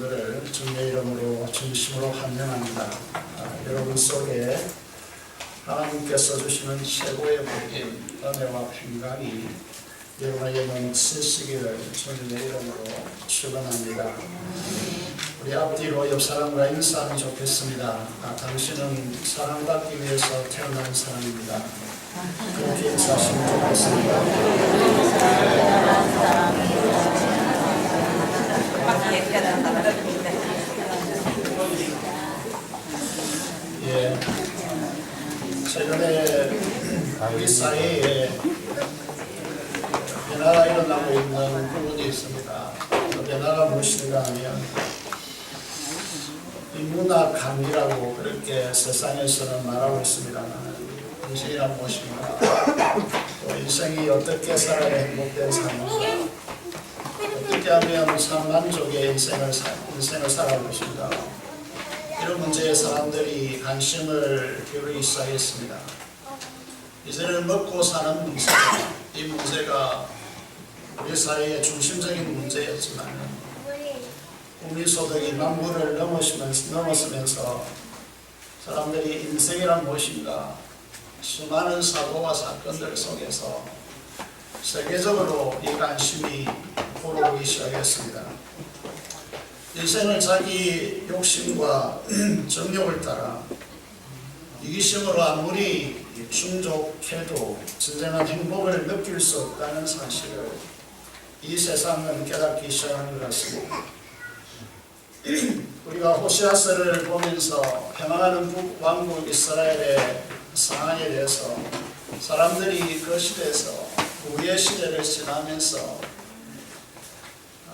분들을 주님의 이름으로 진심으로 환영합니다. 여러분 속에 하나님께서 주시는 최고의 복인 은혜와 평강이 여러분에게 넘치시기를 주님의 이름으로 축원합니다. 우리 앞뒤로 옆 사람과 인사하면 좋겠습니다. 당신은 사랑받기 위해서 태어난 사람입니다. 그렇게 인사하시면 좋겠습니다. 예, 최근에 우리 사회에 변화가 일어나고 있는 부분이 있습니다. 그 변화가 무엇인가 하면 인문학강이라고 그렇게 세상에서는 말하고 있습니다만, 인생이란 무엇인가, 또 인생이 어떻게 살아야 행복된 삶인가, 어떻게 하면 참 만족의 인생을 살아갈 것인가, 이런 문제에 사람들이 관심을 기울이기 시작했습니다. 이제는 먹고 사는 문제, 이 문제가 우리 사회의 중심적인 문제였지만 국민소득이 만불을 넘어서면서 사람들이 인생이란 무엇인가, 수많은 사고와 사건들 속에서 세계적으로 이 관심이 불어오기 시작했습니다. 인생을 자기 욕심과 정욕을 따라 이기심으로 아무리 충족해도 진정한 행복을 느낄 수 없다는 사실을 이 세상은 깨닫기 시작하는 것 같습니다. 우리가 호세아서를 보면서 패망하는 왕국 이스라엘의 상황에 대해서 사람들이 그 시대에서 우리의 시대를 지나면서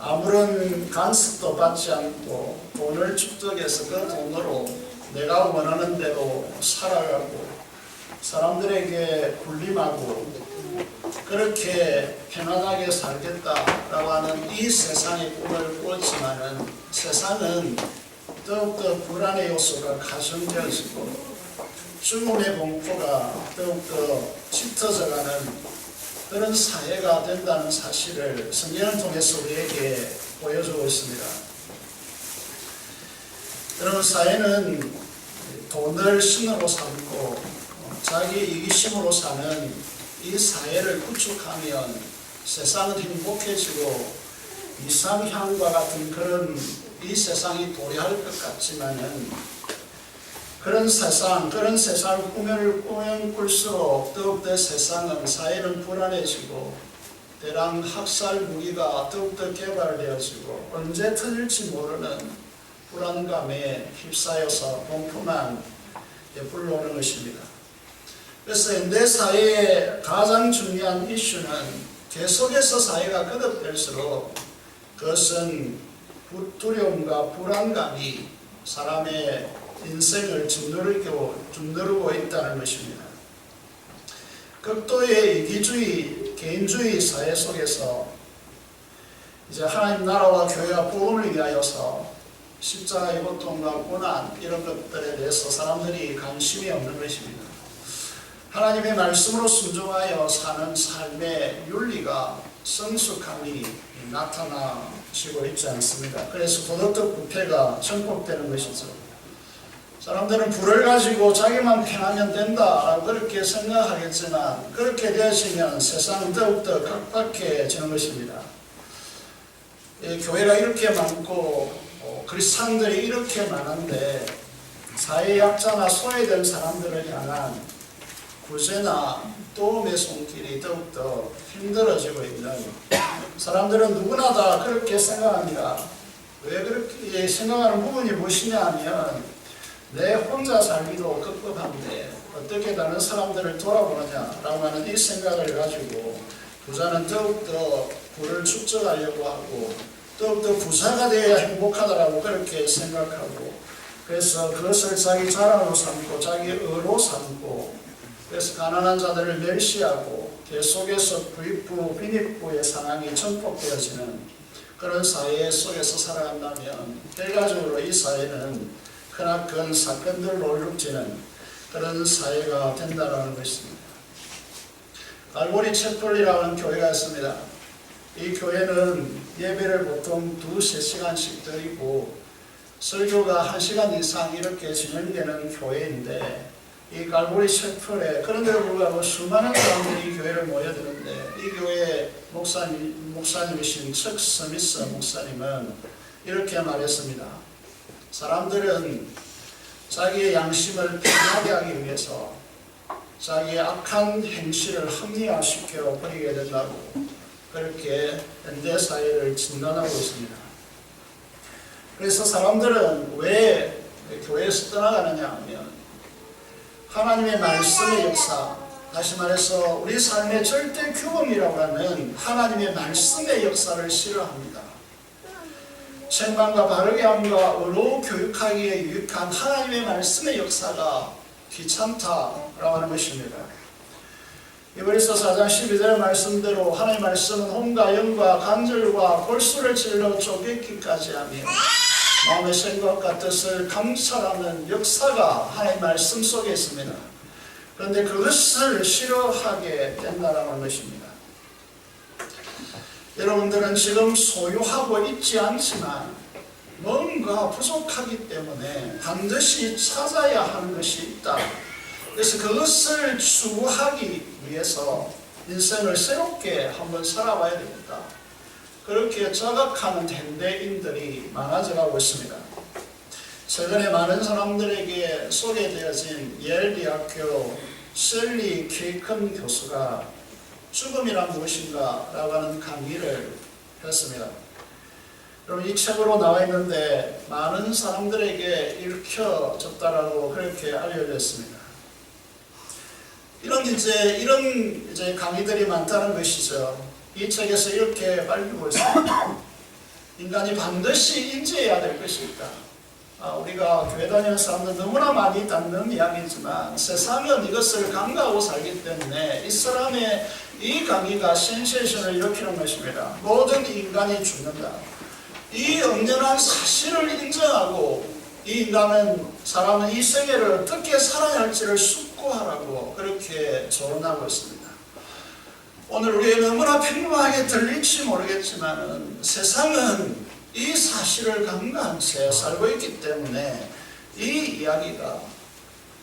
아무런 간섭도 받지 않고 돈을 축적해서 그 돈으로 내가 원하는 대로 살아가고 사람들에게 군림하고 그렇게 편안하게 살겠다라고 하는 이 세상의 꿈을 꾸었지만은 세상은 더욱더 불안의 요소가 가중되어지고 죽음의 공포가 더욱더 짙어져가는 그런 사회가 된다는 사실을 성경을 통해서 우리에게 보여주고 있습니다. 여러분, 사회는 돈을 신으로 삼고 자기 이기심으로 사는 이 사회를 구축하면 세상은 행복해지고 이상향과 같은 그런 이 세상이 도래할 것 같지만은 그런 세상을 꾸면 꿀수록 더욱더 세상은, 사회는 불안해지고 대량 학살 무기가 더욱더 개발되어지고 언제 터질지 모르는 불안감에 휩싸여서 공포만 불러오는 것입니다. 그래서 현대 사회의 가장 중요한 이슈는 계속해서 사회가 거듭될수록 그것은 두려움과 불안감이 사람의 인생을 짓누르고 있다는 것입니다. 극도의 이기주의, 개인주의 사회 속에서 이제 하나님 나라와 교회와 복음을 위하여서 십자가의 고통과 고난 이런 것들에 대해서 사람들이 관심이 없는 것입니다. 하나님의 말씀으로 순종하여 사는 삶의 윤리가 성숙함이 나타나시고 있지 않습니다. 그래서 도덕적 부패가 전폭되는 것이죠. 사람들은 불을 가지고 자기만 편하면 된다라고 그렇게 생각하겠지만 그렇게 되어지면 세상은 더욱더 각박해지는 것입니다. 교회가 이렇게 많고 그리스도인들이 이렇게 많은데 사회 약자나 소외된 사람들을 향한 구제나 도움의 손길이 더욱더 힘들어지고 있는, 사람들은 누구나 다 그렇게 생각합니다. 왜 그렇게 생각하는 부분이 무엇이냐 하면 내 혼자 살기도 급급한데 어떻게 다른 사람들을 돌아보느냐라고 하는 이 생각을 가지고 부자는 더욱더 부를 축적하려고 하고 더욱더 부자가 되어야 행복하다라고 그렇게 생각하고, 그래서 그것을 자기 자랑으로 삼고 자기 의로 삼고, 그래서 가난한 자들을 멸시하고 계속해서 부익부 빈익부의 상황이 전폭되어지는 그런 사회 속에서 살아간다면 결과적으로 이 사회는 크나큰 사건들로 얼룩지는 그런 사회가 된다는 것입니다. 갈보리 채플이라는 교회가 있습니다. 이 교회는 예배를 보통 2~3시간씩 드리고 설교가 1시간 이상 이렇게 진행되는 교회인데, 이 갈보리 셰플에 그런데도 불구하고 수많은 사람들이 이 교회를 모여드는데, 이 교회 목사님이신 척 스미스 목사님은 이렇게 말했습니다. 사람들은 자기의 양심을 편하게 하기 위해서 자기의 악한 행실을 합리화시켜 버리게 된다고 그렇게 현대 사회를 진단하고 있습니다. 그래서 사람들은 왜 교회에서 떠나가느냐 하면, 하나님의 말씀의 역사, 다시 말해서 우리 삶의 절대 규범이라고 하는 하나님의 말씀의 역사를 싫어합니다. 생방과 바르게 함과 의로 교육하기에 유익한 하나님의 말씀의 역사가 귀찮다라고 하는 것입니다. 히브리서 4장 12절 말씀대로 하나님의 말씀은 혼과 영과 관절과 골수를 찔러 쪼개기까지 하며 마음의 생각과 뜻을 감찰하는 역사가 하나님의 말씀 속에 있습니다. 그런데 그것을 싫어하게 된다는 것입니다. 여러분들은 지금 소유하고 있지 않지만 뭔가 부족하기 때문에 반드시 찾아야 하는 것이 있다. 그래서 그것을 추구하기 위해서 인생을 새롭게 한번 살아봐야 됩니다. 그렇게 자각하는 현대인들이 많아져가고 있습니다. 최근에 많은 사람들에게 소개되어진 예일 대학교 셀리 케이큰 교수가 죽음이란 무엇인가 라고 하는 강의를 했습니다. 여러분, 이 책으로 나와 있는데 많은 사람들에게 읽혀졌다라고 그렇게 알려져 있습니다. 이런 강의들이 많다는 것이죠. 이 책에서 이렇게 밝히고 있습니다. 인간이 반드시 인지해야 될 것이 있다. 우리가 교회 다니는 사람들 너무나 많이 듣는 이야기지만 세상은 이것을 간과하고 살기 때문에 이 사람의 이 강의가 센세이션을 일으키는 것입니다. 모든 인간이 죽는다. 이 엄연한 사실을 인정하고 이 사람은 이 세계를 어떻게 살아야 할지를 숙고하라고 그렇게 조언하고 있습니다. 오늘 우리에게 너무나 평범하게 들릴지 모르겠지만 세상은 이 사실을 간과한 채 살고 있기 때문에 이 이야기가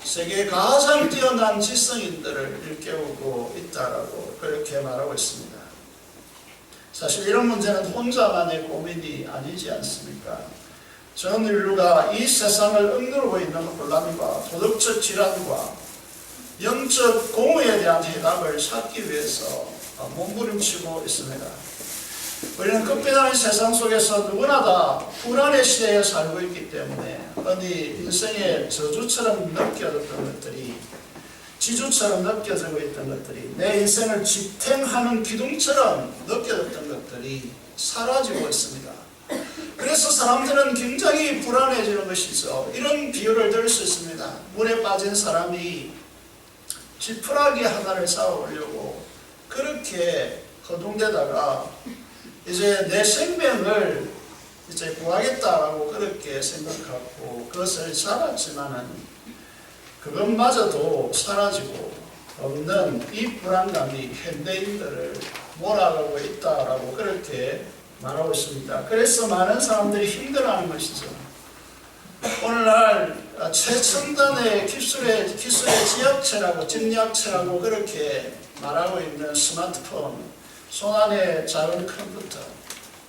세계의 가장 뛰어난 지성인들을 일깨우고 있다라고 그렇게 말하고 있습니다. 사실 이런 문제는 혼자만의 고민이 아니지 않습니까? 전 인류가 이 세상을 억누르고 있는 혼란과 도덕적 질환과 영적 공허에 대한 해답을 찾기 위해서 몸부림치고 있습니다. 우리는 끝변하는 세상 속에서 누구나 다 불안의 시대에 살고 있기 때문에 흔히 인생의 저주처럼 느껴졌던 것들이, 지주처럼 느껴지고 있던 것들이, 내 인생을 지탱하는 기둥처럼 느껴졌던 것들이 사라지고 있습니다. 그래서 사람들은 굉장히 불안해지는 것이죠. 이런 비유를 들 수 있습니다. 물에 빠진 사람이 지푸라기 하나를 쌓아오려고 그렇게 허둥대다가 이제 내 생명을 이제 구하겠다라고 그렇게 생각하고 그것을 잡았지만은 그것마저도 사라지고 없는 이 불안감이 현대인들을 몰아가고 있다라고 그렇게 말하고 있습니다. 그래서 많은 사람들이 힘들어하는 것이죠. 오늘날 최첨단의 기술의 지압체라고 집약체라고 그렇게 말하고 있는 스마트폰, 손안에 작은 컴퓨터.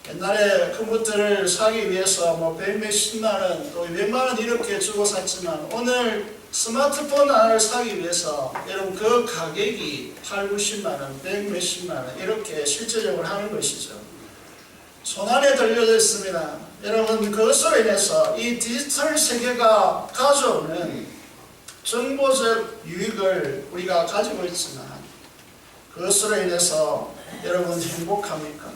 옛날에 컴퓨터를 사기 위해서 백몇십만 원, 또 200만 원 이렇게 주고 샀지만 오늘 스마트폰 하나를 사기 위해서 여러분 그 가격이 8, 90만 원, 100몇십만 원 이렇게 실제적으로 하는 것이죠. 손안에 들려져 있습니다. 여러분 그것으로 인해서 이 디지털 세계가 가져오는 정보적 유익을 우리가 가지고 있지만 그것으로 인해서 여러분 행복합니까?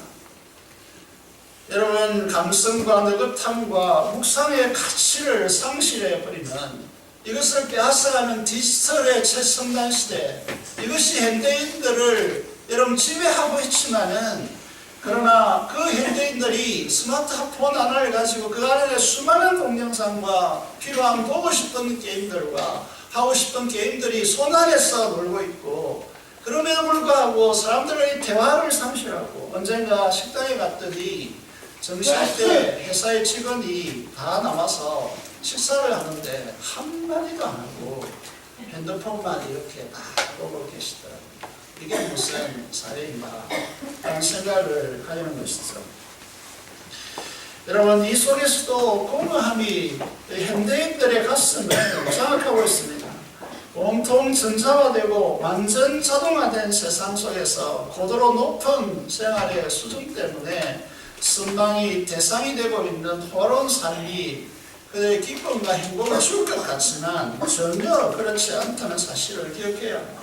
여러분 감성과 느긋함과 묵상의 가치를 상실해버리는 이것을 빼앗아가는 디지털의 최첨단 시대, 이것이 현대인들을 여러분 지배하고 있지만은 그러나 그 현대인들이 스마트폰 하나를 가지고 그 안에 수많은 동영상과 필요한 보고 싶은 게임들과 하고 싶은 게임들이 손안에서 놀고 있고 그럼에도 불구하고 사람들의 대화를 상실하고 언젠가 식당에 갔더니 점심때 회사의 직원이 다 남아서 식사를 하는데 한마디도 안 하고 핸드폰만 이렇게 막 보고 계시더라고요. 이게 무슨 사회인가 라는 생각을 하려는 것이죠. 여러분, 이 속에서도 공허함이 현대인들의 가슴을 장악하고 있습니다. 온통 전자화되고 완전 자동화된 세상 속에서 고도로 높은 생활의 수준 때문에 선망이 대상이 되고 있는 호화로운 삶이 그들의 기쁨과 행복을 줄 것 같지만 전혀 그렇지 않다는 사실을 기억해야 합니다.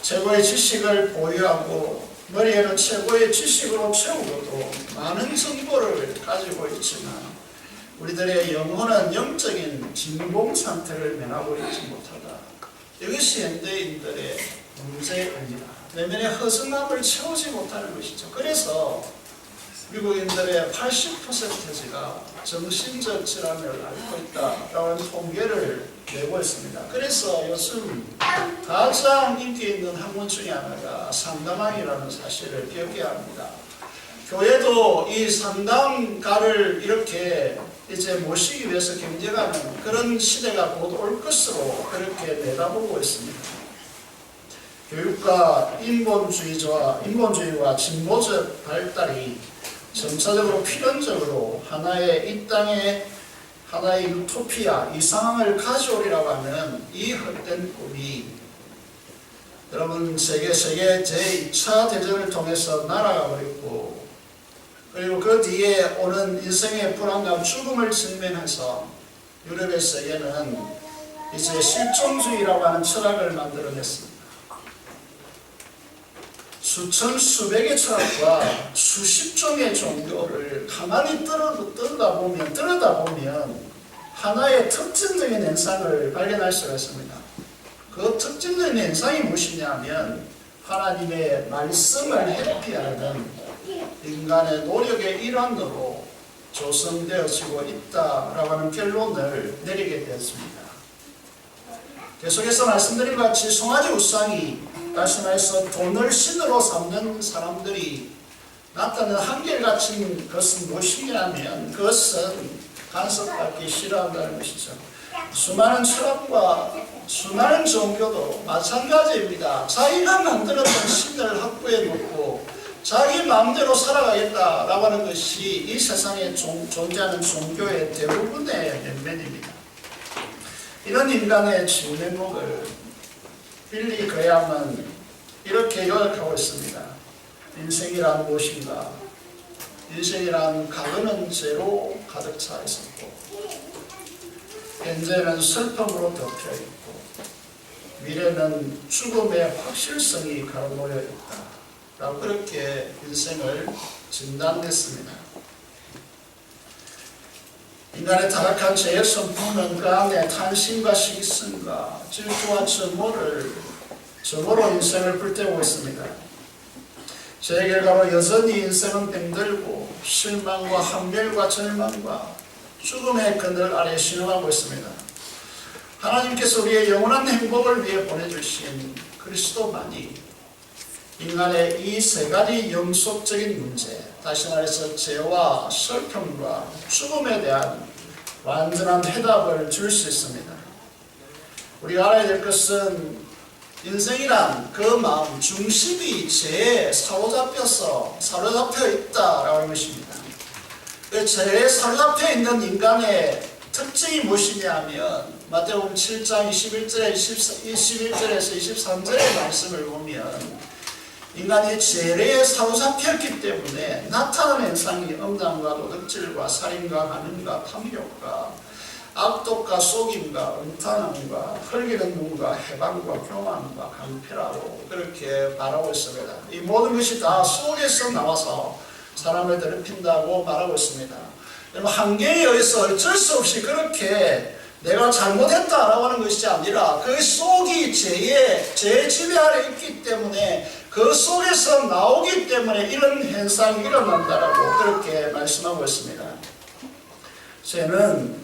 최고의 지식을 보유하고 머리에는 최고의 지식으로 채우고도 많은 정보를 가지고 있지만 우리들의 영혼은 영적인 진공 상태를 면하고 있지 못하다. 이것이 현대인들의 문제입니다. 내면의 허전함을 채우지 못하는 것이죠. 그래서 미국인들의 80%가 정신적 질환을 앓고 있다라는 통계를 내고 있습니다. 그래서 요즘 가장 인기 있는 학문 중에 하나가 상담왕이라는 사실을 기억해야 합니다. 교회도 이 상담가를 이렇게 이제 모시기 위해서 경쟁하는 그런 시대가 곧 올 것으로 그렇게 내다보고 있습니다. 교육과 인본주의와 진보적 발달이 점차적으로 필연적으로 하나의 이 땅의 하나의 유토피아, 이 상황을 가져오리라고 하는 이 헛된 꿈이 여러분 세계 제2차 대전을 통해서 날아가 버렸고, 그리고 그 뒤에 오는 인생의 불안감, 죽음을 직면해서 유럽의 세계는 이제 실존주의라고 하는 철학을 만들어냈습니다. 수백의 철학과 수십 종의 종교를 가만히 들여다보면 하나의 특징적인 현상을 발견할 수가 있습니다. 그 특징적인 현상이 무엇이냐면 하나님의 말씀을 회피하는 인간의 노력의 일환으로 조성되어지고 있다라고 하는 결론을 내리게 되었습니다. 계속해서 말씀드린 것 같이 송아지 우상이 다시 말해서 돈을 신으로 삼는 사람들이 나타나는 한결같은 것은 무엇이냐면 그것은 간섭받기 싫어한다는 것이죠. 수많은 철학과 수많은 종교도 마찬가지입니다. 자기가 만들었던 신을 확보해 놓고 자기 마음대로 살아가겠다라고 하는 것이 이 세상에 존재하는 종교의 대부분의 면면입니다. 이런 인간의 진면목을 빌리 그레함은 이렇게 요약하고 있습니다. 인생이란 무엇인가? 인생이란 과거는 죄로 가득 차 있었고 현재는 슬픔으로 덮여 있고 미래는 죽음의 확실성이 가로놓여 있다 라고 그렇게 인생을 진단했습니다. 인간의 타락한 죄의 선포는 그 안에 탄심과 시기성과 질투와 점오로 인생을 불태우고 있습니다. 죄의 결과로 여전히 인생은 병들고 실망과 한멸과 절망과 죽음의 그늘 아래 신음하고 있습니다. 하나님께서 우리의 영원한 행복을 위해 보내주신 그리스도만이 인간의 이 세 가지 영속적인 문제, 다시 말해서 죄와 슬픔과 죽음에 대한 완전한 해답을 줄 수 있습니다. 우리가 알아야 될 것은 인생이란 그 마음 중심이 죄에 사로잡혀 있다라고 하는 것입니다. 그 죄에 사로잡혀 있는 인간의 특징이 무엇이냐면 마태복음 7장 21절에서 23절의 말씀을 보면 인간이 죄에 사로잡혔기 때문에 나타나는 현상이 음란과 도둑질과 살인과 간음과 탐욕과 악독과 속임과 음탕함과 헐기는 눈과 해방과 교만과 강패라고 그렇게 말하고 있습니다. 이 모든 것이 다 속에서 나와서 사람을 더럽힌다고 말하고 있습니다. 여러분, 한계에 의해서 어쩔 수 없이 그렇게 내가 잘못했다라고 하는 것이 아니라 그 속이 죄의 지배 아래 있기 때문에 그 속에서 나오기 때문에 이런 현상이 일어난다라고 그렇게 말씀하고 있습니다. 죄는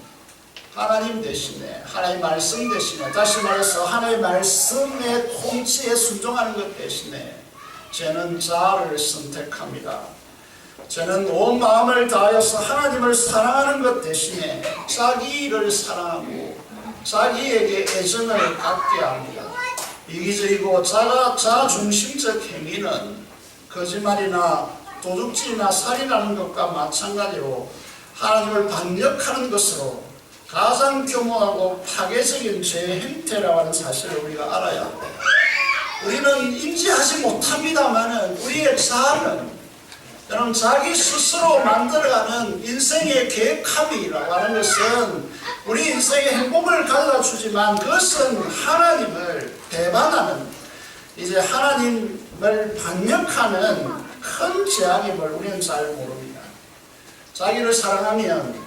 하나님 대신에, 하나님의 말씀 대신에, 다시 말해서 하나님의 말씀의 통치에 순종하는 것 대신에 저는 자아를 선택합니다. 저는 온 마음을 다하여서 하나님을 사랑하는 것 대신에 자기를 사랑하고 자기에게 애정을 갖게 합니다. 이기적이고 자중심적 행위는 거짓말이나 도둑질이나 살인하는 것과 마찬가지로 하나님을 반역하는 것으로 가장 교묘하고 파괴적인 죄의 행태라고 하는 사실을 우리가 알아야 합니다. 우리는 인지하지 못합니다만 우리의 자아는 여러분 자기 스스로 만들어가는 인생의 계획함이라고 하는 것은 우리 인생의 행복을 가져다 주지만 그것은 하나님을 배반하는, 이제 하나님을 반역하는 큰 재앙임을 우리는 잘 모릅니다. 자기를 사랑하면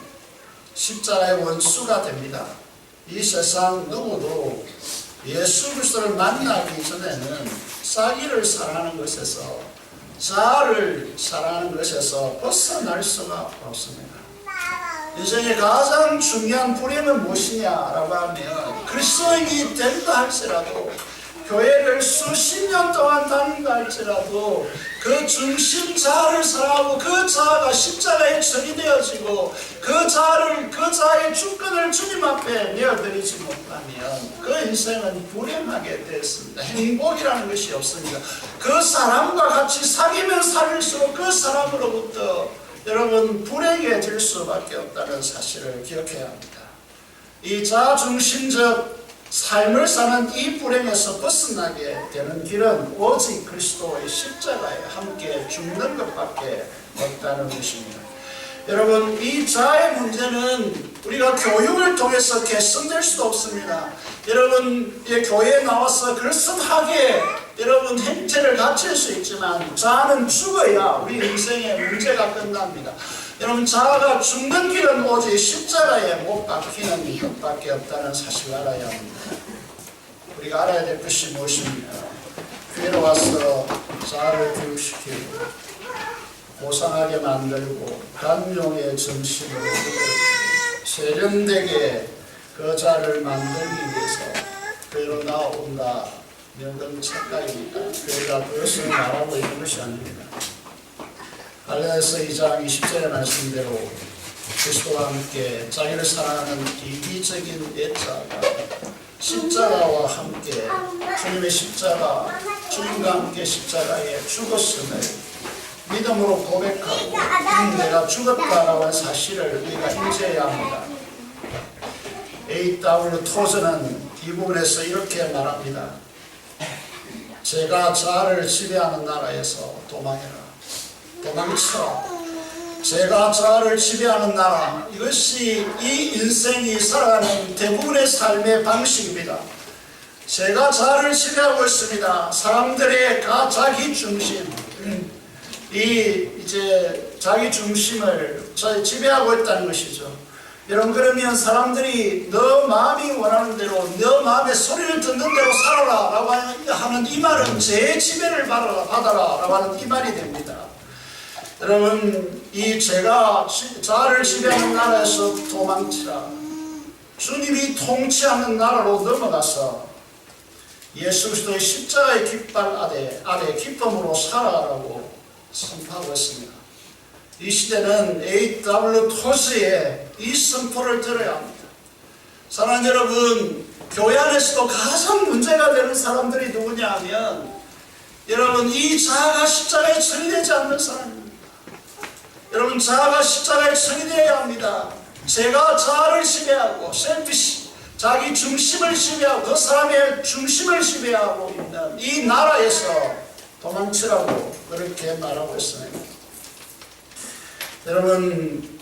십자가의 원수가 됩니다. 이 세상 누구도 예수 그리스도를 만나기 전에는 자기를 사랑하는 것에서, 자아를 사랑하는 것에서 벗어날 수가 없습니다. 인생의 가장 중요한 불행은 무엇이냐라고 하면 그리스도인이 된다 할지라도, 교회를 수십 년 동안 다닌다 할지라도 그 중심 자아를 사랑하고 그 자아가 십자가에 전이되어지고 그 자아의 주권을 주님 앞에 내어드리지 못하면 그 인생은 불행하게 되었습니다. 행복이라는 것이 없습니다. 그 사람과 같이 사귀면 사귈수록 그 사람으로부터 여러분 불행해질 수밖에 없다는 사실을 기억해야 합니다. 이 자아중심적 삶을 사는 이 불행에서 벗어나게 되는 길은 오직 그리스도의 십자가에 함께 죽는 것밖에 없다는 것입니다. 여러분, 이 자아의 문제는 우리가 교육을 통해서 개선될 수도 없습니다. 여러분, 교회에 나와서 그럴듯하게 여러분 행태를 갖출 수 있지만 자아는 죽어야 우리 인생의 문제가 끝납니다. 여러분, 자아가 죽는 길은 오직 십자가에 못 박히는 것밖에 없다는 사실을 알아야 합니다. 우리가 알아야 될 것이 무엇입니까? 교회로 와서 자아를 교육시키고 고상하게 만들고 단용의 정신을 세련되게 그 자를 만들기 위해서 교회로 나온다. 이런 착각입니다. 교회가 그것을 말하고 있는 것이 아닙니다. 갈라디아서 2장 20절의 말씀대로 그리스도와 함께 자기를 사랑하는 이기적인 애자가 십자가와 함께 주님의 십자가, 주님과 함께 십자가에 죽었음을 믿음으로 고백하고 내가 죽었다라고 하는 사실을 우리가 인지해야 합니다. A.W. 토저는 이 부분에서 이렇게 말합니다. 제가 자아를 지배하는 나라에서 도망해라. 도망쳐. 제가 자아를 지배하는 나라, 이것이 이 인생이 살아가는 대부분의 삶의 방식입니다. 제가 자아를 지배하고 있습니다. 사람들의 자기 중심, 이제 자기 중심을 지배하고 있다는 것이죠. 여러분, 그러면 사람들이 너 마음이 원하는 대로, 너 마음의 소리를 듣는 대로 살아라 라고 하는 이 말은 제 지배를 받아라 라고 하는 이 말이 됩니다. 여러분, 이 자아를 지배하는 나라에서 도망치라. 주님이 통치하는 나라로 넘어가서 예수 그리스도의 십자가의 깃발 아래 기쁨으로 살아가라고 선포하고 있습니다. 이 시대는 A.W. 토스의 이 선포를 들어야 합니다. 사랑하는 여러분, 교회 안에서도 가장 문제가 되는 사람들이 누구냐 하면 여러분, 이 자아가 십자가에 처리되지 않는 사람입니다. 여러분, 자아가 십자가에 처리되어야 합니다. 제가 자아를 지배하고 셀피시, 자기 중심을 지배하고 그 사람의 중심을 지배하고 있는 이 나라에서 도망치라고 그렇게 말하고 있습니다. 여러분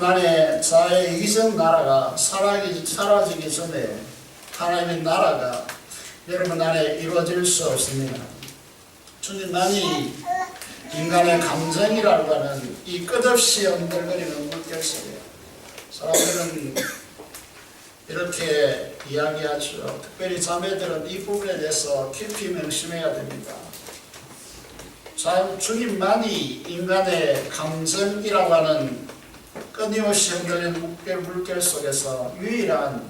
안에 자아의 이기적 나라가 사라지기 전에 하나님의 나라가 여러분 안에 이루어질 수 없습니다. 주님만이 인간의 감정이라고 하는 이 끝없이 흔들거리는 물결 속에 사람들은 이렇게 이야기하죠. 특별히 자매들은 이 부분에 대해서 깊이 명심해야 됩니다. 주님만이 인간의 감정이라고 하는 끊임없이 흔들리는 물결 속에서 유일한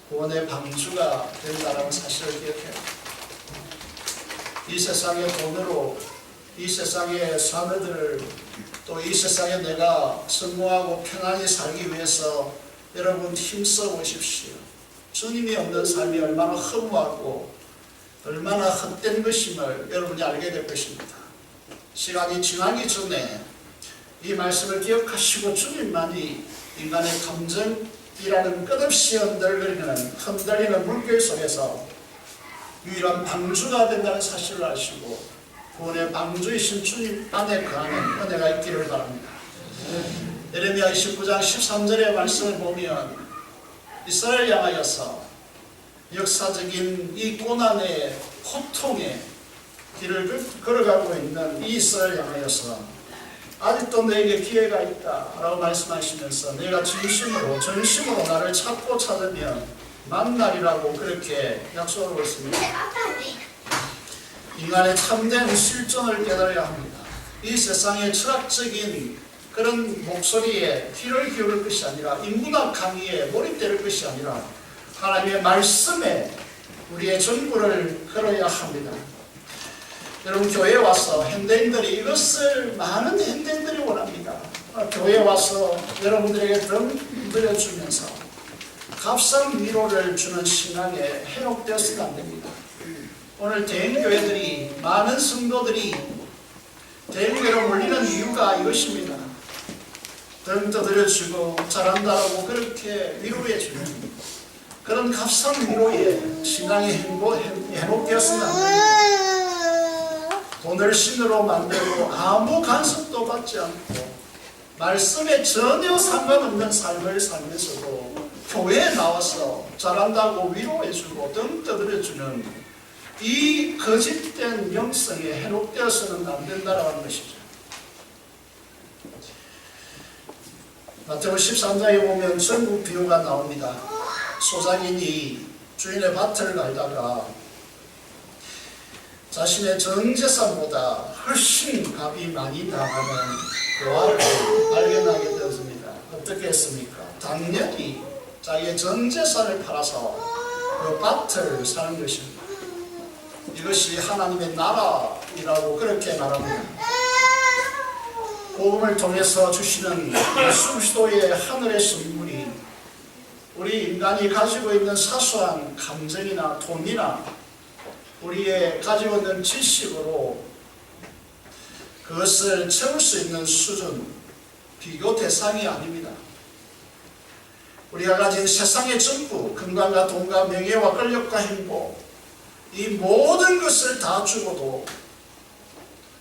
구원의 방주가 된다는 사실을 기억해요. 이 세상의 돈으로, 이 세상의 사내들을, 또 이 세상에 내가 성공하고 편안히 살기 위해서 여러분 힘써 보십시오. 주님이 없는 삶이 얼마나 허무하고 얼마나 헛된 것임을 여러분이 알게 될 것입니다. 시간이 지나기 전에 이 말씀을 기억하시고 주님만이 인간의 감정이라는 끝없이 흔들리는 물결 속에서 유일한 방주가 된다는 사실을 아시고 구원의 방주이신 주님 안에 거하는 은혜가 있기를 바랍니다. 예레미야 29장 13절의 말씀을 보면 이스라엘 향하여서 역사적인 이 고난의 고통의 길을 걸어가고 있는 이 이스라엘 향하여서 아직도 너에게 기회가 있다 라고 말씀하시면서 내가 진심으로 전심으로 나를 찾고 찾으면 만나리라고 그렇게 약속하고 있습니다. 인간의 참된 실존을 깨달아야 합니다. 이 세상의 철학적인 그런 목소리에 귀를 기울일 것이 아니라 인문학 강의에 몰입될 것이 아니라 하나님의 말씀에 우리의 전부를 걸어야 합니다. 여러분 교회에 와서 현대인들이 이것을 많은 현대인들이 원합니다. 교회에 와서 여러분들에게 등 들여주면서 값싼 위로를 주는 신앙에 해롭되어서는 안 됩니다. 오늘 대형교회들이 많은 성도들이 대형교회로 몰리는 이유가 이것입니다. 등 떠들여주고 잘한다라고 그렇게 위로해주는 그런 값싼 위로에 신앙이 해롭되어서는 안 됩니다. 돈을 신으로 만들고 아무 간섭도 받지 않고 말씀에 전혀 상관없는 삶을 살면서도 교회에 나와서 잘한다고 위로해주고 등 떠들여주는 이 거짓된 영성에 해롭되어서는 안 된다는 것이죠. 마태복음 13장에 보면 전국 비유가 나옵니다. 소장인이 주인의 밭을 갈다가 자신의 전 재산보다 훨씬 값이 많이 나가는 고아를 발견하게 되었습니다. 어떻게 했습니까? 당연히 자기의 전 재산을 팔아서 그 밭을 사는 것입니다. 이것이 하나님의 나라이라고 그렇게 말합니다. 복음을 통해서 주시는 예수 그리스도의 하늘의 선물이 우리 인간이 가지고 있는 사소한 감정이나 돈이나 우리의 가지고 있는 지식으로 그것을 채울 수 있는 수준, 비교 대상이 아닙니다. 우리가 가진 세상의 전부, 건강과 돈과 명예와 권력과 행복, 이 모든 것을 다 주고도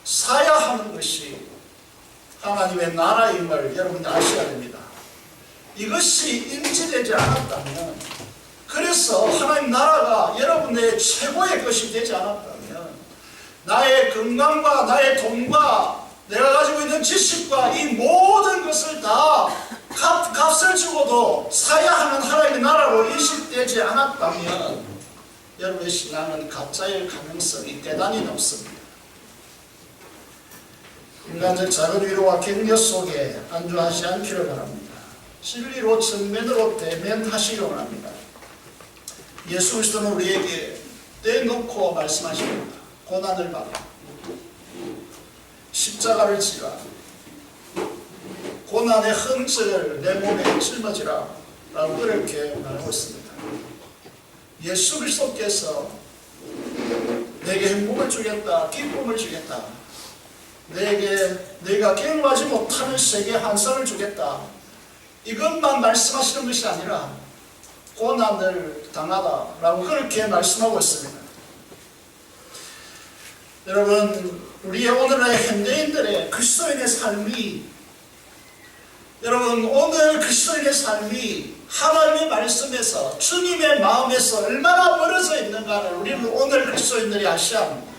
사야 하는 것이 하나님의 나라임을 여러분들 아셔야 됩니다. 이것이 인지되지 않았다면, 그래서 하나님 나라가 여러분의 최고의 것이 되지 않았다면, 나의 건강과 나의 돈과 내가 가지고 있는 지식과 이 모든 것을 다 값을 주고도 사야 하는 하나님의 나라로 인식되지 않았다면 여러분의 신앙은 가짜일 가능성이 대단히 높습니다. 인간적 작은 위로와 격려 속에 안주하지 않기를 바랍니다. 진리로 정면으로 대면하시기 원합니다. 예수 그리스도는 우리에게 떼놓고 말씀하십니다. 고난을 받아 십자가를 지라, 고난의 흔적을 내 몸에 짊어지라 라고 그렇게 말하고 있습니다. 예수 그리스도께서 내게 행복을 주겠다, 기쁨을 주겠다, 내가 경험하지 못하는 세계 환상을 주겠다, 이것만 말씀하시는 것이 아니라 고난을 당하라 라고 그렇게 말씀하고 있습니다. 여러분, 우리의 오늘의 현대인들의 그리스도인의 삶이, 여러분 오늘 그리스도인의 삶이 하나님의 말씀에서 주님의 마음에서 얼마나 멀어져 있는가를 우리는 오늘 그리스도인들이 아셔야 합니다.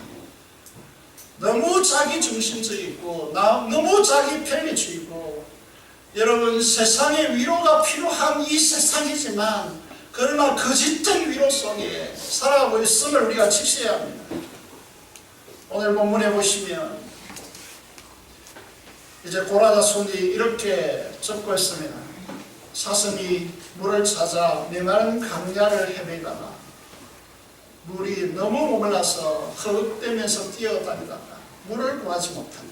너무 자기중심적이고 너무 자기 편리주의고, 여러분 세상의 위로가 필요한 이 세상이지만 그러나 거짓된 위로 속에 살아가고 있음을 우리가 지켜야 합니다. 오늘 본문에 보시면 이제 고라다 손이 이렇게 적고 있습니다. 사슴이 물을 찾아 메마른 강야를 헤매다가 물이 너무 목말라서 허겁대면서 뛰어다니다가 물을 구하지 못한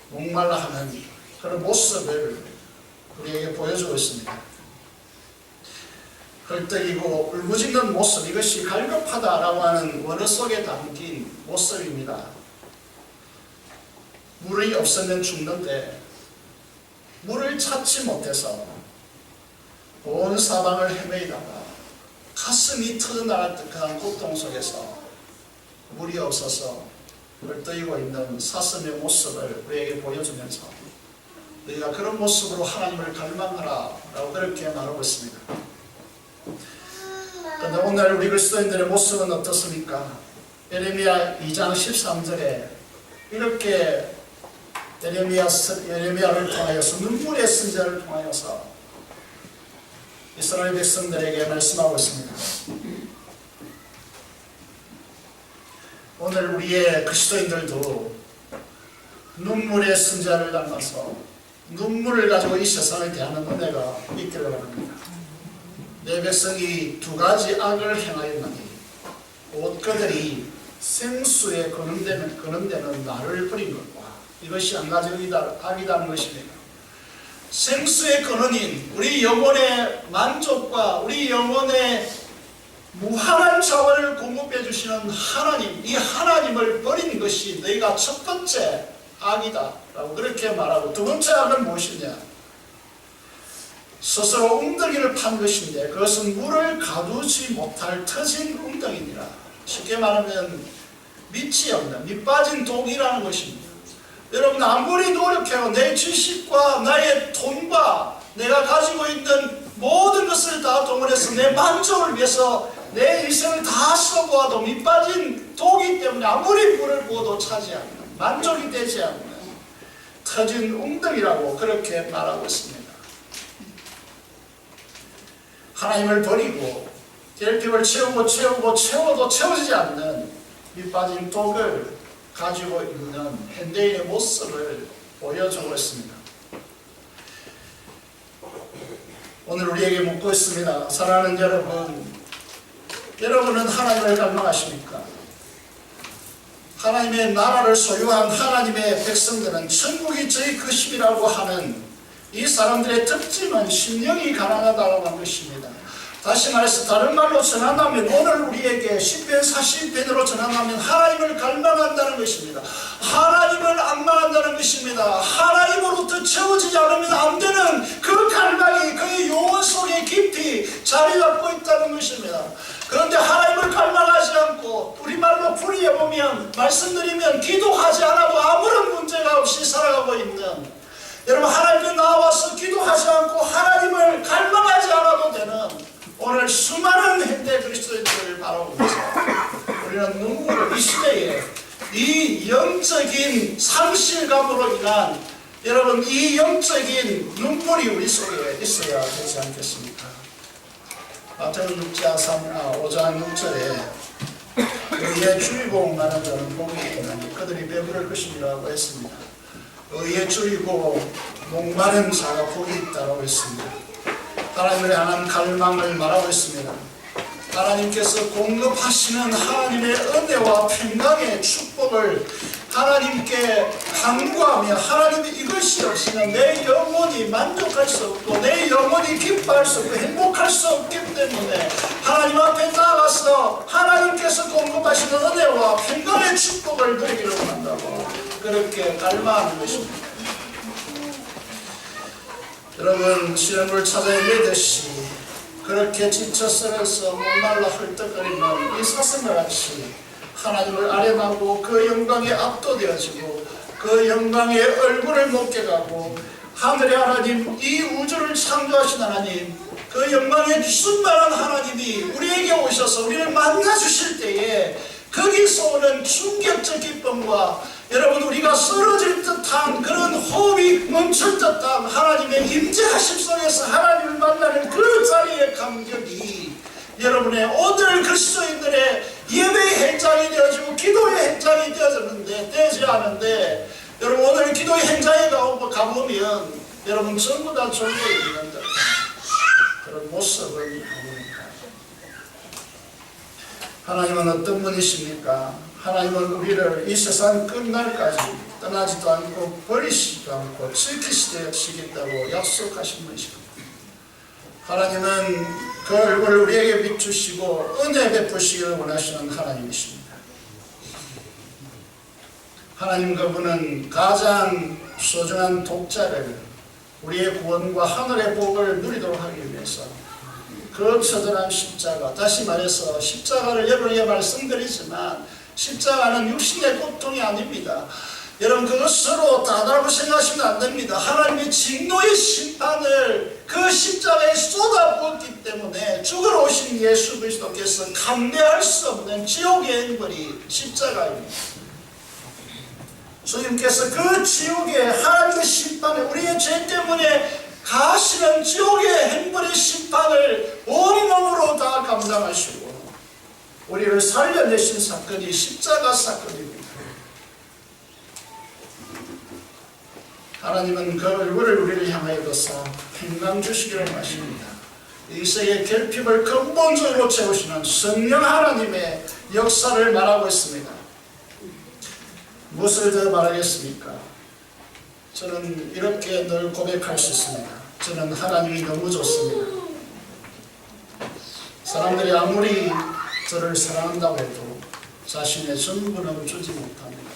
목말라 하는 그런 모습을 우리에게 보여주고 있습니다. 헐떡이고 울부짖는 모습, 이것이 갈급하다라고 하는 원어 속에 담긴 모습입니다. 물이 없으면 죽는데 물을 찾지 못해서 온 사방을 헤매다가 가슴이 터져나갈 듯한 고통 속에서 물이 없어서 헐떡이고 있는 사슴의 모습을 우리에게 보여주면서 너희가 그런 모습으로 하나님을 갈망하라 라고 그렇게 말하고 있습니다. 그런데 오늘 우리 그리스도인들의 모습은 어떻습니까? 예레미야 2장 13절에 이렇게 예레미야를 통하여서 눈물의 선지자를 통하여서 이스라엘 백성들에게 말씀하고 있습니다. 오늘 우리의 그리스도인들도 눈물의 선지자를 닮아서 눈물을 가지고 이 세상을 대하는 은혜가 있기를 바랍니다. 내 백성이 두 가지 악을 행하였나니 곧 그들이 생수에 거는데는 나를 버린 것과 이것이 한 가지 악이라는 것입니다. 생수의 근원인 우리 영혼의 만족과 우리 영혼의 무한한 자원을 공급해 주시는 하나님, 이 하나님을 버린 것이 너희가 첫 번째 악이다 라고 그렇게 말하고, 두 번째 악은 무엇이냐? 스스로 웅덩이를 판 것인데 그것은 물을 가두지 못할 터진 웅덩이니라. 쉽게 말하면 밑이 없는, 밑 빠진 독이라는 것입니다. 여러분, 아무리 노력해도 내 지식과 나의 돈과 내가 가지고 있는 모든 것을 다 동원해서 내 만족을 위해서 내 인생을 다 써보아도 밑 빠진 독이기 때문에 아무리 물을 부어도 차지 않는, 만족이 되지 않는 터진 웅덩이라고 그렇게 말하고 있습니다. 하나님을 버리고 결핍을 채워도 채워지지 않는 밑 빠진 독을 가지고 있는 현대인의 모습을 보여주고 있습니다. 오늘 우리에게 묻고 있습니다. 사랑하는 여러분은 하나님을 갈망하십니까? 하나님의 나라를 소유한 하나님의 백성들은 천국이 저희 것임이라고 하는 이 사람들의 특징은 심령이 가난하다고 하는 것입니다. 다시 말해서 다른 말로 전한다면 오늘 우리에게 시편 40편으로 전한다면 하나님을 갈망한다는 것입니다. 하나님을 악망한다는 것입니다. 하나님으로부터 채워지지 않으면 안 되는 그 갈망이 그의 영혼 속에 깊이 자리 잡고 있다는 것입니다. 그런데 하나님을 갈망하지 않고 우리말로 풀이해보면, 말씀드리면 기도하지 않아도 아무런 문제가 없이 살아가고 있는, 여러분, 하나님께 나와서 기도하지 않고 하나님을 갈망하지 않아도 되는 오늘 수많은 현대 그리스도인들을 바라보면서 우리는 눈물을, 이 시대에 이 영적인 상실감으로 인한, 여러분, 이 영적인 눈물이 우리 속에 있어야 되지 않겠습니까? 마태복음 5장 6절에 의의 주의복만은 저는 복이 있나니 그들이 배부를 것이라고 했습니다. 의에 줄이고 목마른 자가 복이 있다고 했습니다. 하나님을 향한 갈망을 말하고 있습니다. 하나님께서 공급하시는 하나님의 은혜와 평강의 축복을 하나님께 간구하며, 하나님이 이것이 없이는 내 영혼이 만족할 수 없고 내 영혼이 기뻐할 수 없고 행복할 수 없기 때문에 하나님 앞에 나가서 하나님께서 공급하시는 은혜와 평강의 축복을 누리기를 원한다고 그렇게 갈망하는 것입니다. 여러분, 시험을 찾아 헤매듯이 그렇게 지쳐 쓰러서 목말라 헐떡거리는 이 사슴과 같이 하나님을 아련하고 그 영광에 압도되어지고 그 영광의 얼굴을 목격하고, 하늘의 하나님, 이 우주를 창조하신 하나님, 그 영광의 충만한 하나님이 우리에게 오셔서 우리를 만나주실 때에 거기서 오는 충격적 기쁨과, 여러분, 우리가 쓰러질 듯한 그런 호흡이 멈출 듯한 하나님의 임재하심 속에서 하나님을 만나는 그 자리의 감격이 여러분의 오늘 그리스도인들의 예배의 현장이 되어지고 기도의 현장이 되어졌는데, 되지 않은데 여러분 오늘 기도 행사에 가보면 여러분 전부 다 졸고 있는 듯 그런 모습을 보니까 하나님은 어떤 분이십니까? 하나님은 우리를 이 세상 끝날까지 떠나지도 않고 버리시지도 않고 지키시겠다고 약속하신 분이십니다. 하나님은 그 얼굴을 우리에게 비추시고 은혜 베푸시기를 원하시는 하나님이십니다. 하나님 그분은 가장 소중한 독자를 우리의 구원과 하늘의 복을 누리도록 하기 위해서 그 처절한 십자가, 다시 말해서 십자가를 여러분에게 말씀드리지만 십자가는 육신의 고통이 아닙니다. 여러분 그것으로 다다라고 생각하시면 안 됩니다. 하나님의 진노의 심판을 그 십자가에 쏟아부었기 때문에 죽으러 오신 예수 그리스도께서 감내할 수 없는 지옥의 행벌이 십자가입니다. 주님께서 그 지옥의 하나님의 심판을 우리의 죄 때문에 가시는 지옥의 행벌의 심판을 온몸으로 다 감당하시고 우리를 살려내신 사건이 십자가 사건입니다. 하나님은 그 얼굴을 우리를 향하여 둬서 평강 주시기를 원하십니다. 이 세계의 결핍을 근본적으로 채우시는 성령 하나님의 역사를 말하고 있습니다. 무엇을 더 말하겠습니까? 저는 이렇게 늘 고백할 수 있습니다. 저는 하나님이 너무 좋습니다. 사람들이 아무리 저를 사랑한다고 해도 자신의 전부는 주지 못합니다.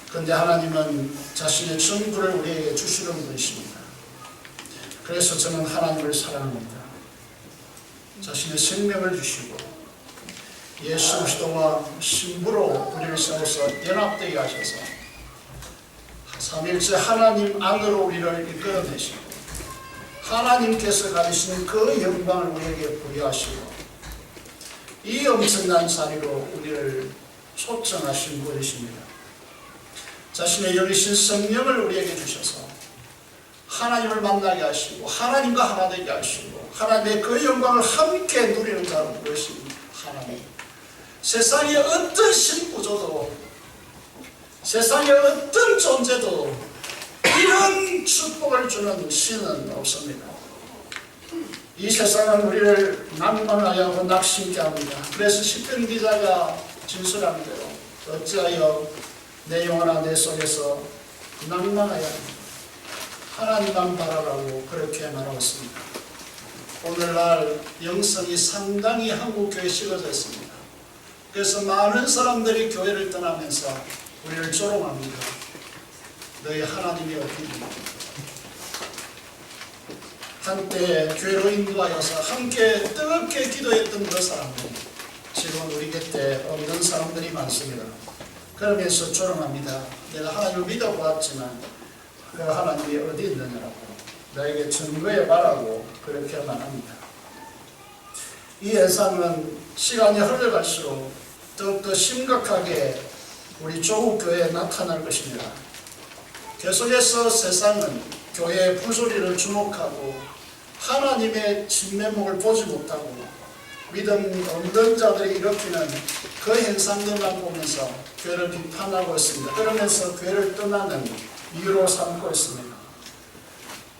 그런데 하나님은 자신의 전부를 우리에게 주시는 분이십니다. 그래서 저는 하나님을 사랑합니다. 자신의 생명을 주시고 예수 그리스도와 신부로 우리를 세워서 연합되게 하셔서 삼일째 하나님 안으로 우리를 이끌어내시고 하나님께서 가지시는 그 영광을 우리에게 부여하시고 이 엄청난 자리로 우리를 초청하신 분이십니다. 자신의 영이신 성령을 우리에게 주셔서 하나님을 만나게 하시고 하나님과 하나 되게 하시고 하나님의 그 영광을 함께 누리는 자로 부르신 하나님. 세상의 어떤 신구조도 세상의 어떤 존재도 이런 축복을 주는 신은 없습니다. 이 세상은 우리를 낭만하게 하고 낙심케 합니다. 그래서 시편 기자가 진술한 대로 어찌하여 내 영혼아 내 속에서 낭만하여 하나님만 바라라고 그렇게 말하고 있습니다. 오늘날 영성이 상당히 한국교회에 식어져 있습니다. 그래서 많은 사람들이 교회를 떠나면서 우리를 조롱합니다. 너희 하나님이 어디 있냐? 한때 교회로 인도하여서 함께 뜨겁게 기도했던 그 사람들 지금 우리 곁에 없는 사람들이 많습니다. 그러면서 조롱합니다. 내가 하나님을 믿어보았지만 그 하나님이 어디 있느냐라고 나에게 증거해 봐라고 그렇게 말합니다. 이 현상은 시간이 흘러갈수록 더욱더 심각하게 우리 조국교회에 나타날 것입니다. 계속해서 세상은 교회의 부조리를 주목하고 하나님의 진면목을 보지 못하고 믿음 없는 자들이 일으키는 그 현상들만 보면서 교회를 비판하고 있습니다. 그러면서 교회를 떠나는 이유로 삼고 있습니다.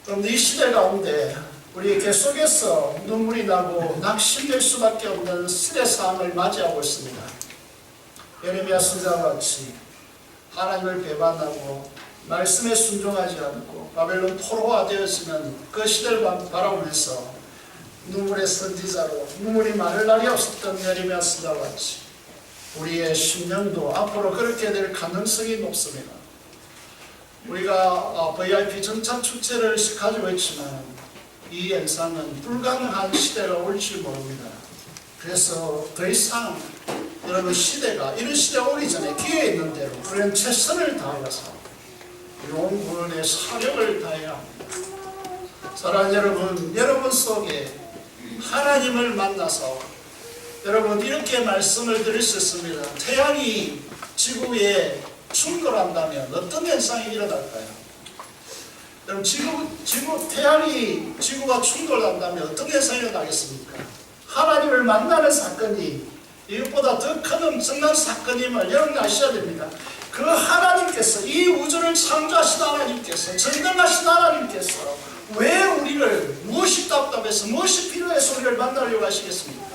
그런데 이 시대 가운데 우리 계속해서 눈물이 나고 낙심될 수밖에 없는 시대 상황을 맞이하고 있습니다. 예레미야 선지자와 같이 하나님을 배반하고 말씀에 순종하지 않고 바벨론 포로가 되었으면 그 시대를 바라보면서 눈물의 선지자로 눈물이 마를 날이 없었던 예레미야 선지자와 같이 우리의 심령도 앞으로 그렇게 될 가능성이 높습니다. 우리가 VIP 전차 축제를 가지고 있지만 이 현상은 불가능한 시대가 올지 모릅니다. 그래서 더 이상 여러분 시대가 이런 시대가 오기 전에 기회 있는 대로 우리는 최선을 다하여서 온 구원의 사력을 다해야 합니다. 사랑하는 여러분, 여러분 속에 하나님을 만나서 여러분 이렇게 말씀을 드릴 수 있습니다. 태양이 지구에 충돌한다면 어떤 현상이 일어날까요? 여러분 태양이 지구가 충돌한다면 어떤 현상이 일어나겠습니까? 하나님을 만나는 사건이 이것보다 더 큰 엄청난 사건임을 여러분 아셔야 됩니다. 그 하나님께서, 이 우주를 창조하신 하나님께서, 전능하신 하나님께서 왜 우리를, 무엇이 답답해서, 무엇이 필요해서 우리를 만나려고 하시겠습니까?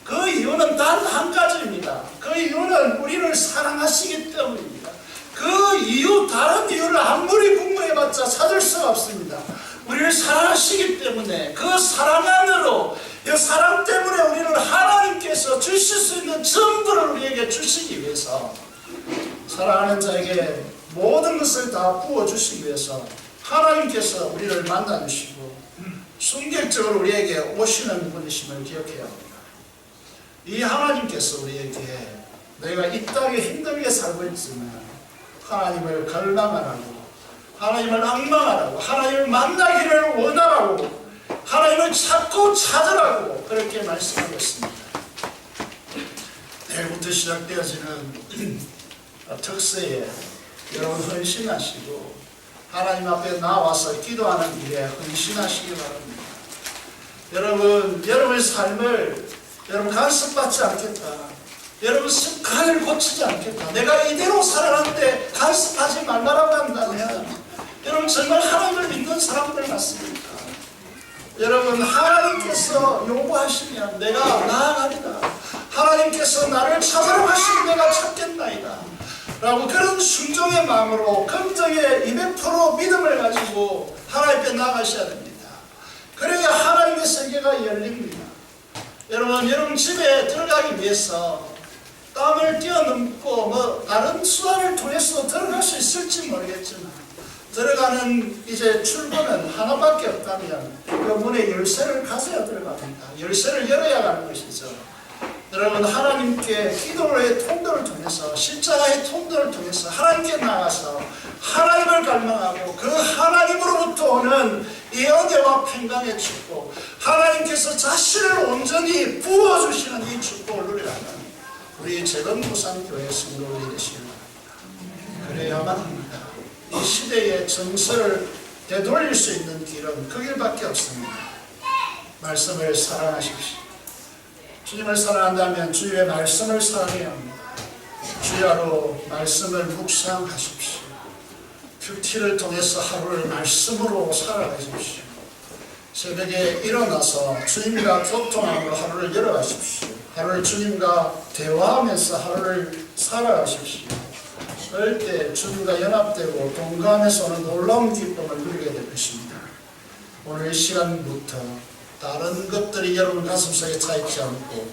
그 이유는 단 한 가지입니다. 그 이유는 우리를 사랑하시기 때문입니다. 그 이유, 다른 이유를 아무리 궁금해봤자 찾을 수가 없습니다. 우리를 사랑하시기 때문에, 그 사랑 안으로, 이 사랑 때문에 우리를 하나님께서 주실 수 있는 전부를 우리에게 주시기 위해서, 사랑하는 자에게 모든 것을 다 부어주시기 위해서 하나님께서 우리를 만나주시고 순결적으로 우리에게 오시는 분이심을 기억해야 합니다. 이 하나님께서 우리에게, 내가 이 땅에 힘들게 살고 있지만 하나님을 갈망하라고, 하나님을 악망하라고, 하나님을 만나기를 원하라고, 하나님을 찾고 찾으라고 그렇게 말씀하고 있습니다. 내일부터 시작되어지는 특세에 여러분 헌신하시고 하나님 앞에 나와서 기도하는 일에 헌신하시기 바랍니다. 여러분의 삶을 여러분 간섭받지 않겠다, 여러분 습관을 고치지 않겠다, 내가 이대로 살아가는데 간섭하지 말라고 한다면 여러분 정말 하나님을 믿는 사람들 맞습니까? 여러분 하나님께서 요구하시면 내가 나아가리다, 하나님께서 나를 찾으러 가시면 내가 찾겠나이다 라고 그런 순종의 마음으로 긍정의 200% 믿음을 가지고 하나님 앞에 나가셔야 됩니다. 그래야 하나님의 세계가 열립니다. 여러분 집에 들어가기 위해서 땀을 뛰어넘고 다른 수단을 통해서 들어갈 수 있을지 모르겠지만 들어가는 이제 출구는 하나밖에 없다면 그 문에 열쇠를 가져야 들어갑니다. 열쇠를 열어야 가는 것이죠. 여러분 하나님께 기도의 통로를 통해서, 십자가의 통로를 통해서 하나님께 나가서 하나님을 갈망하고 그 하나님으로부터 오는 이 은혜와 평강의 축복, 하나님께서 자신을 온전히 부어주시는 이 축복을 누리라는 우리 재건부산교회 성도들이 되시길 바랍니다. 그래야만 합니다. 이 시대의 정서를 되돌릴 수 있는 길은 그 길밖에 없습니다. 말씀을 사랑하십시오. 주님을 사랑한다면 주의 말씀을 사랑해야 합니다. 주야로 말씀을 묵상하십시오. 큐티를 통해서 하루를 말씀으로 살아가십시오. 새벽에 일어나서 주님과 교통함으로 하루를 열어가십시오. 하루를 주님과 대화하면서 하루를 살아가십시오. 그럴 때 주님과 연합되고 동감에서 오는 놀라운 기쁨을 누리게 될 것입니다. 오늘 이 시간부터 다른 것들이 여러분 가슴속에 차있지 않고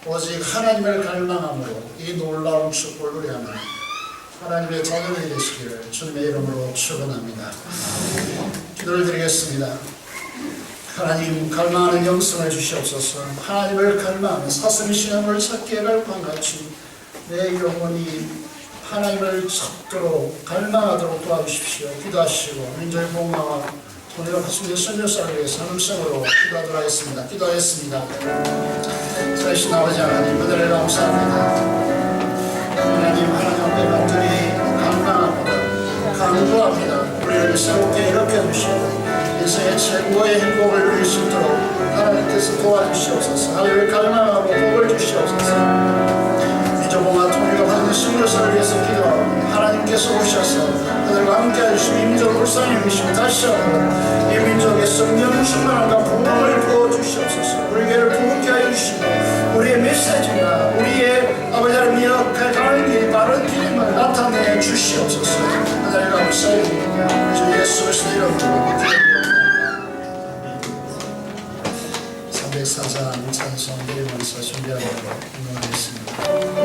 오직 하나님을 갈망함으로 이 놀라운 축복을 누리하는 하나님의 자녀들이 되시기를 주님의 이름으로 축원합니다. 기도를 드리겠습니다. 하나님 갈망하는 영성을 주시옵소서. 하나님을 갈망하는 사슴이 시험을 찾게 할 것같이 내 영혼이 하나님을 찾도록 갈망하도록 도와주십시오. 기도하시고 민족의 복마와 오늘 하수의 선교사를 위해서 음성으로 기도하도록 하겠습니다. 기도하겠습니다. 살아계신 아버지 하나님, 그들을 감사합니다. 하나님 앞에 간절히 갈망합니다. 간구합니다. 우리를 새롭게 일으켜 주시고 인생의 최고의 행복을 누릴 수 있도록 하나님께서 도와주시옵소서. 하나님을 갈망하고 복을 주시옵소서. 민족공화 통일과 받는 선교사를 위해서 기도하고 하나님께서 오셔서 그들과 함께 해주시고 이 민족을 불쌍히 여기시고 다시 한번 이 민족의 성령 충만함과 부흥을 부어주시옵소서. 우리에게를 부흥케 하여 주시고 우리의 메시지가 우리의 아버지 하나님 가는 길이 바른 길임을 나타내 주시옵소서. 하나님 감사합니다. 주 예수 그리스도의 이름으로 기도합니다. 304장 찬송 드리면서 준비하도록 인도하겠습니다.